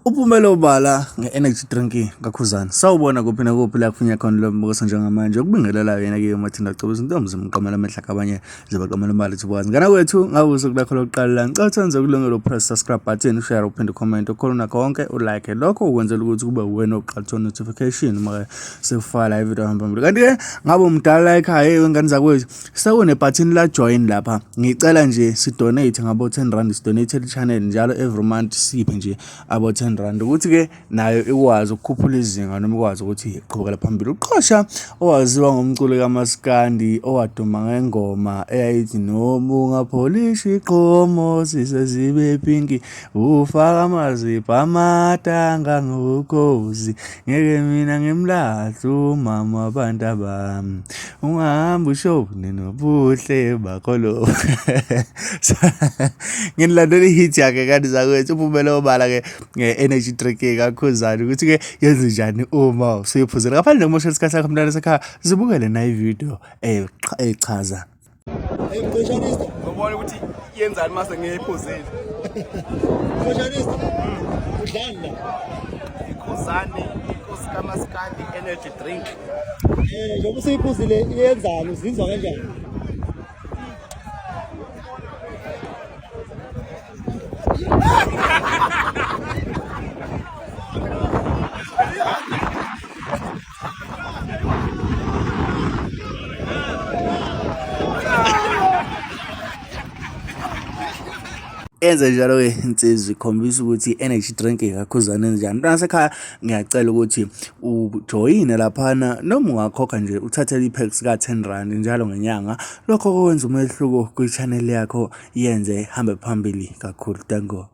Uphumelele ubala nge-energy drink kaKhuzani. Sawubona kuphi nakuphi la kufinya khona lo mbukiso njengamanje. Ukubingelela yena-ke uMathinda Cobus intombi zimqamela amehla kabanye zibaqamela imali thibwazi. Ngana kwethu ngawusuku lakho lokuqala la ngicela wenze kulungela press subscribe button, share, uphinde comment, ukhuluma konke, ulike. Lokho ukwenzela ukuthi kube wena oqala notification uma sekufala ivideo hamba phambili. Kanti-ke ngabe umdala ekhaya wengane zakwethu sawune button la join lapha. Ngicela nje sidonate ngabo 10 rand, sidonate channel njalo every month siphe nje abo 10 rand ukuthi ke nayo ikwazi ukukhuphula izinga noma ikwazi ukuthi iqhubekela phambili. UQhosha owaziwa ngomculo kaMaskandi owaduma ngengoma eyayithi noma ungapholishi iqhomo sisezibe pinki ufaka amazipha amatanga ngokhozi ngeke mina ngimlahlu mama abantu bami ungahamba ushobune nobuhle bakho lo. Nginilandela ihit yakhe kanti zakwethu uphumele obala ke nge-energy drink kaKhuzani ukuthi ke yenze njani uma usuyiphuzile. Ngaphandle kokusho isikhathi sakho mntwana sekhaya zibukele nayo ivideo echaza. Khoshanista ngibona ukuthi yenzani mase ngiyiphuzile. Khoshanista udlani la Khuzani inkosi kaMaskandi energy drink. njengoba usuyiphuzile yenzani uzinzwa kanjani? Enze njalo ke insizwe ikhombisa ukuthi energy drink kaKhuzani njani. Mntwana sekhaya ngiyacela ukuthi ujoyine laphana noma ungakhokha nje uthathe ipacks ka 10 rand njalo ngenyanga. Lokho kwenza umehluko kwi channel yakho yenze hambe phambili kakhulu. Dango.